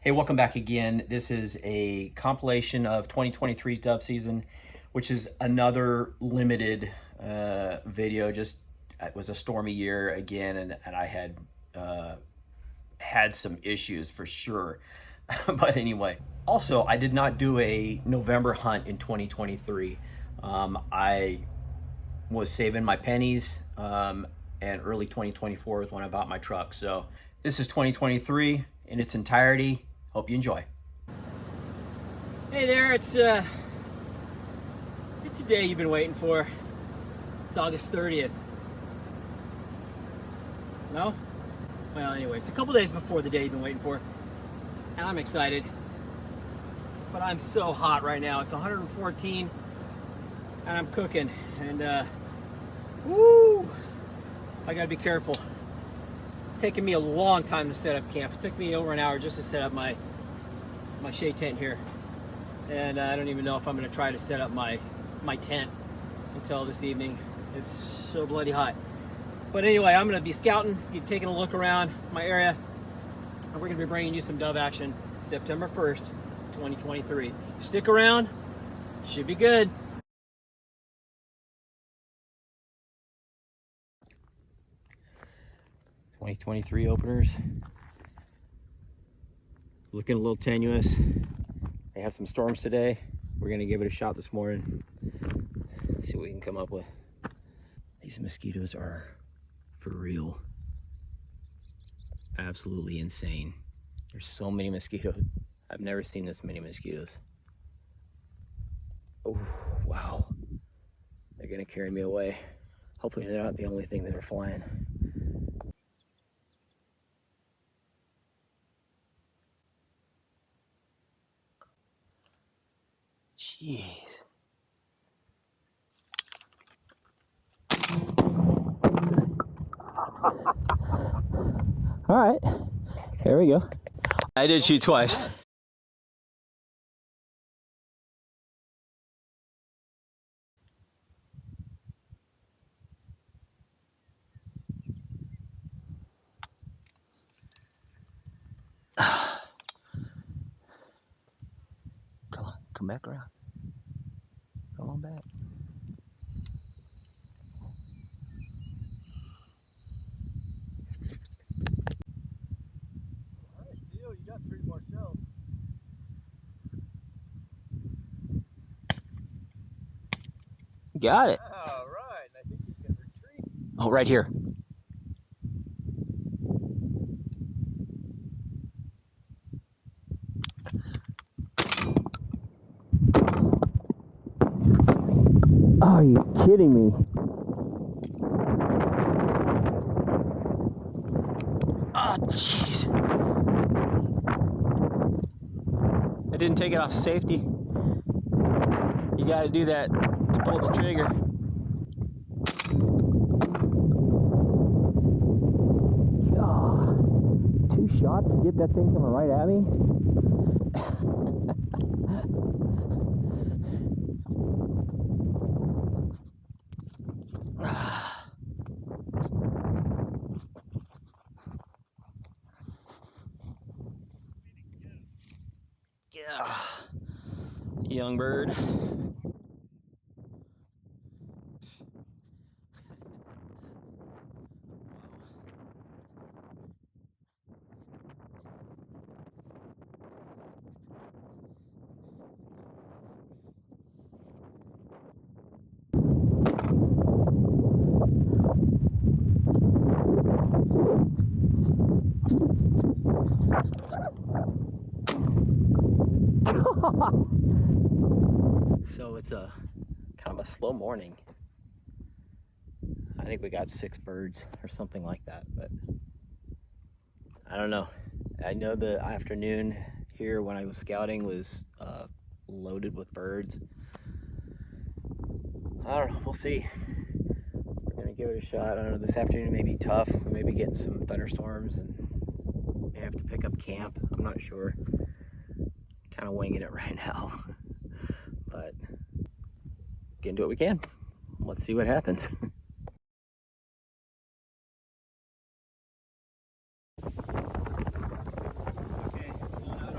Hey, welcome back again. This is a compilation of 2023's dove season, which is another limited video. Just it was a stormy year again, and I had had some issues for sure. But anyway, also I did not do a November hunt in 2023. I was saving my pennies, and early 2024 is when I bought my truck. So this is 2023 in its entirety. Hope you enjoy. Hey there, it's a day you've been waiting for. It's August 30th. No? Well, anyway, it's a couple days before the day you've been waiting for, and I'm excited. But I'm so hot right now. It's 114, and I'm cooking, and woo! I gotta be careful. It's taken me a long time to set up camp. It took me over an hour just to set up my shade tent here, and I don't even know if I'm going to try to set up my tent until this evening. It's so bloody hot. But anyway, I'm going to be scouting, be taking a look around my area, and we're going to be bringing you some dove action September 1st, 2023. Stick around, should be good. '23 openers. Looking a little tenuous. They have some storms today. We're gonna give it a shot this morning. See what we can come up with. These mosquitoes are for real. Absolutely insane. There's so many mosquitoes. I've never seen this many mosquitoes. Oh, wow. They're gonna carry me away. Hopefully they're not the only thing that are flying. Jeez. All right, here we go. I did shoot twice. Come on, come back around. Come on back. You got 3 more shells. Got it. All right, I think he's gonna retreat. Oh, right here. Oh, are you kidding me? Oh, jeez. I didn't take it off safety. You gotta do that to pull the trigger. Oh, 2 shots to get that thing coming right at me. Yeah. Young bird. So it's a kind of a slow morning. I think we got 6 birds or something like that, but I don't know. I know the afternoon here when I was scouting was loaded with birds. I don't know, we'll see. We're gonna give it a shot. I don't know, this afternoon may be tough. We may be getting some thunderstorms and may have to pick up camp. I'm not sure. Kind of winging it right now. But gonna do what we can. Let's see what happens. Okay, going out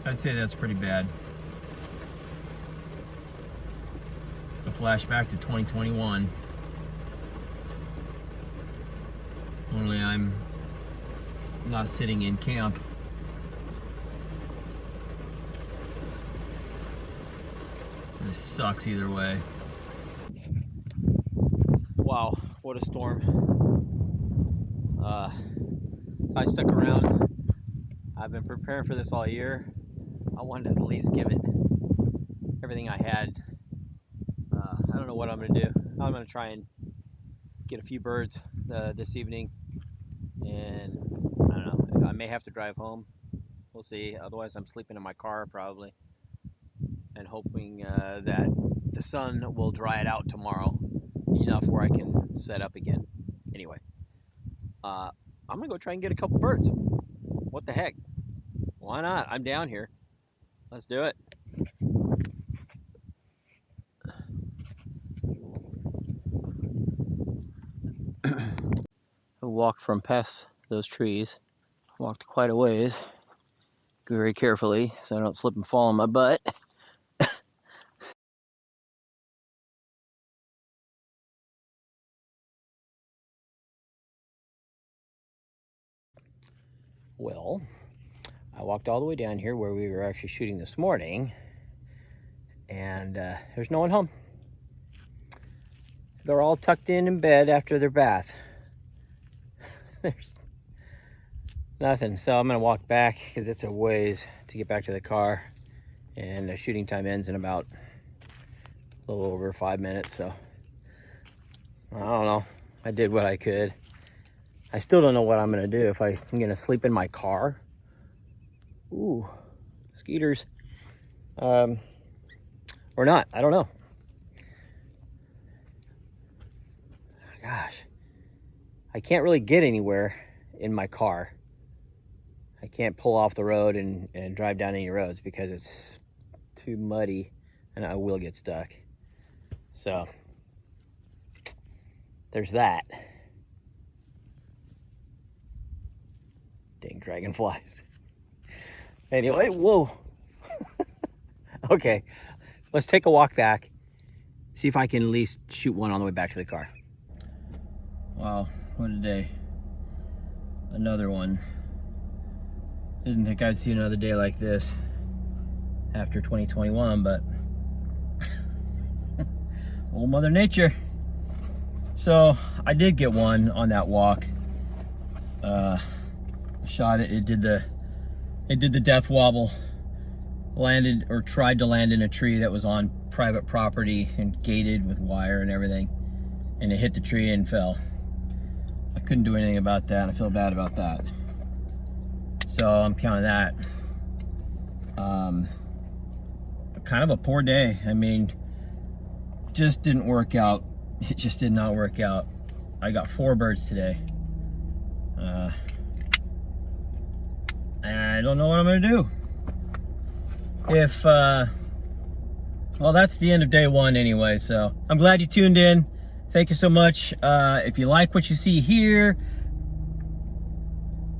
I'd say that's pretty bad. It's a flashback to 2021. Only I'm not sitting in camp. This sucks either way. Wow, what a storm. I stuck around. I've been preparing for this all year. I wanted to at least give it everything I had. I don't know what I'm gonna do. I'm gonna try and get a few birds this evening, and I don't know, I may have to drive home. We'll see. Otherwise I'm sleeping in my car probably, and hoping that the sun will dry it out tomorrow enough where I can set up again. Anyway, I'm gonna go try and get a couple birds. What the heck? Why not? I'm down here. Let's do it. I walked from past those trees. Walked quite a ways. Very carefully so I don't slip and fall on my butt. Well, I walked all the way down here where we were actually shooting this morning, and there's no one home. They're all tucked in bed after their bath. There's nothing, so I'm gonna walk back because it's a ways to get back to the car, and the shooting time ends in about a little over 5 minutes, so I don't know. I did what I could. I still don't know what I'm gonna do. If I'm gonna sleep in my car. Ooh, mosquitoes. Or not, I don't know. Gosh, I can't really get anywhere in my car. I can't pull off the road and drive down any roads because it's too muddy and I will get stuck. So there's that. Dang dragonflies. Anyway, whoa. Okay, let's take a walk back. See if I can at least shoot one on the way back to the car. Wow, what a day. Another one. Didn't think I'd see another day like this after 2021, but old Mother Nature. So I did get one on that walk. Shot it. It did the death wobble. Landed, or tried to land in a tree that was on private property and gated with wire and everything, and it hit the tree and fell. I couldn't do anything about that. I feel bad about that. So I'm counting that. Kind of a poor day. I mean, just didn't work out. It just did not work out. I got 4 birds today. And I don't know what I'm gonna do. Well, that's the end of day 1 anyway, so I'm glad you tuned in. Thank you so much. If you like what you see here,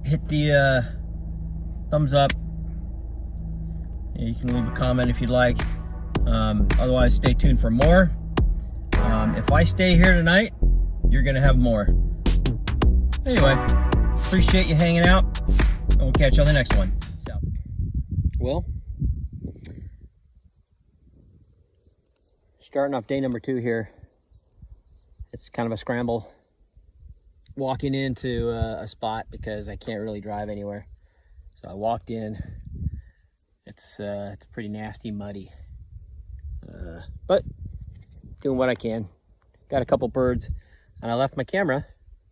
hit the thumbs up. You can leave a comment if you'd like. Otherwise, stay tuned for more. If I stay here tonight, you're gonna have more. Anyway, appreciate you hanging out, and we'll catch you on the next one. So, well, starting off day number 2 here. It's kind of a scramble walking into a spot because I can't really drive anywhere. So I walked in. It's pretty nasty, muddy, but doing what I can. Got a couple birds, and I left my camera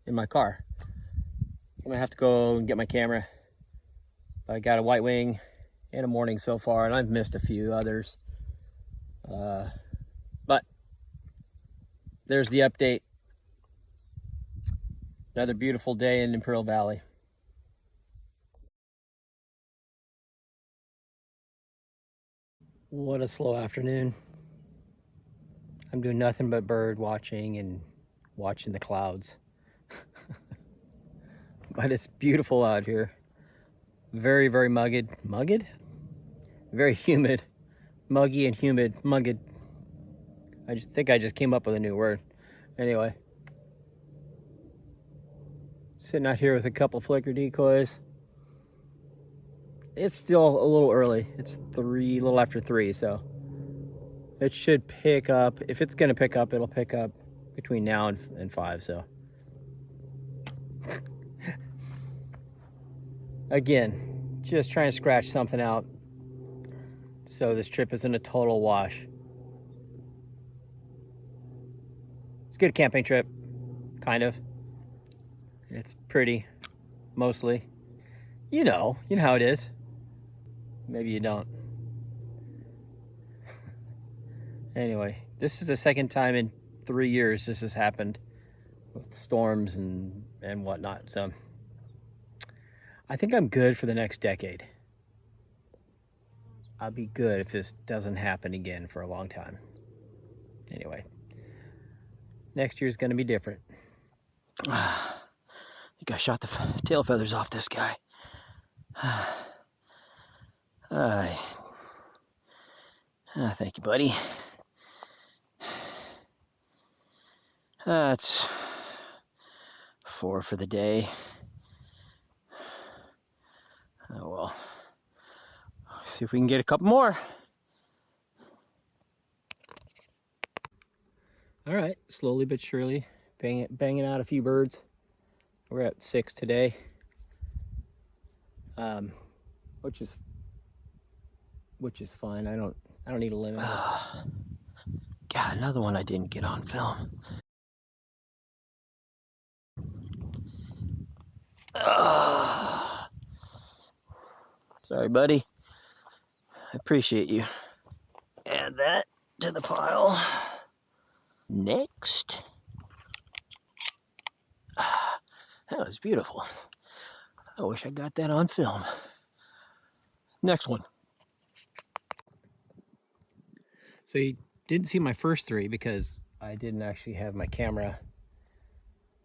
in my car. I'm gonna have to go and get my camera. I got a white wing and a morning so far, and I've missed a few others. But there's the update. Another beautiful day in Imperial Valley. What a slow afternoon. I'm doing nothing but bird watching and watching the clouds. But it's beautiful out here. Very, very mugged. Mugged? Very humid, muggy and humid, mugged. I think I just came up with a new word. Anyway, sitting out here with a couple flicker decoys. It's still a little early. It's a little after 3, so it should pick up. If it's gonna pick up, it'll pick up between now and 5, so. Again, just trying to scratch something out so this trip isn't a total wash. It's a good camping trip, kind of. It's pretty, mostly. You know how it is. Maybe you don't. Anyway, this is the second time in 3 years this has happened with storms and whatnot. So I think I'm good for the next decade. I'll be good if this doesn't happen again for a long time. Anyway, next year's gonna be different. I think I shot the tail feathers off this guy. Thank you, buddy. That's 4 for the day. Oh well. See if we can get a couple more. All right, slowly but surely, banging out a few birds. We're at 6 today, which is fine. I don't need a limit. God, another one I didn't get on film. Sorry, buddy. I appreciate you. Add that to the pile. Next. That was beautiful. I wish I got that on film. Next one. So you didn't see my first 3 because I didn't actually have my camera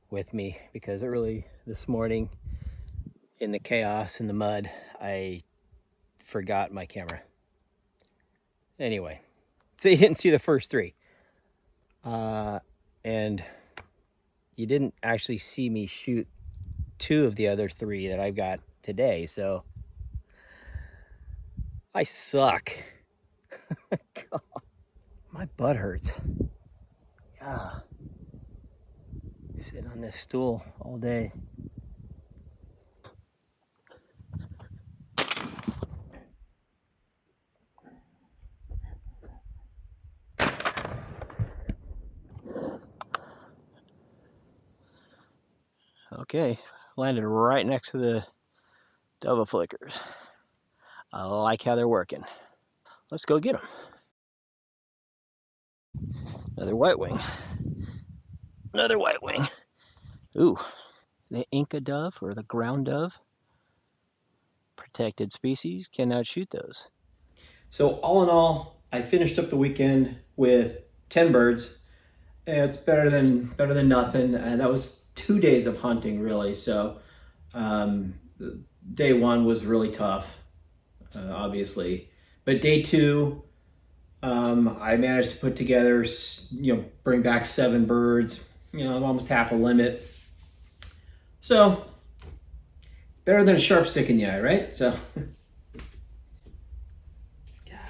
with me, because early this morning in the chaos in the mud, I forgot my camera. Anyway, so you didn't see the first 3. And you didn't actually see me shoot 2 of the other 3 that I've got today, so I suck. God, my butt hurts. Yeah. Sitting on this stool all day. Okay, landed right next to the double flickers. I like how they're working. Let's go get them. Another white wing. Another white wing. Ooh, the Inca dove or the ground dove. Protected species, cannot shoot those. So all in all, I finished up the weekend with 10 birds. It's better than nothing. And that was 2 days of hunting, really. So day 1 was really tough, obviously. But day 2, I managed to put together, bring back 7 birds, almost half a limit. So it's better than a sharp stick in the eye, right? So, God,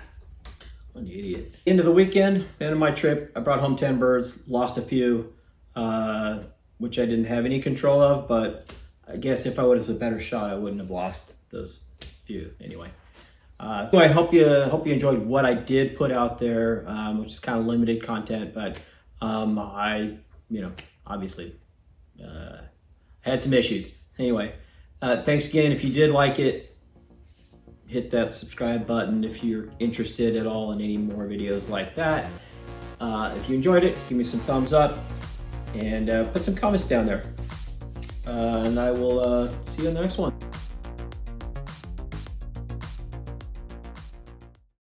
what an idiot. End of the weekend, end of my trip, I brought home 10 birds, lost a few, which I didn't have any control of, but I guess if I was a better shot, I wouldn't have lost those few anyway. So I hope you enjoyed what I did put out there, which is kind of limited content, but I, obviously had some issues. Anyway, thanks again. If you did like it, hit that subscribe button if you're interested at all in any more videos like that. If you enjoyed it, give me some thumbs up and put some comments down there. And I will see you in the next one.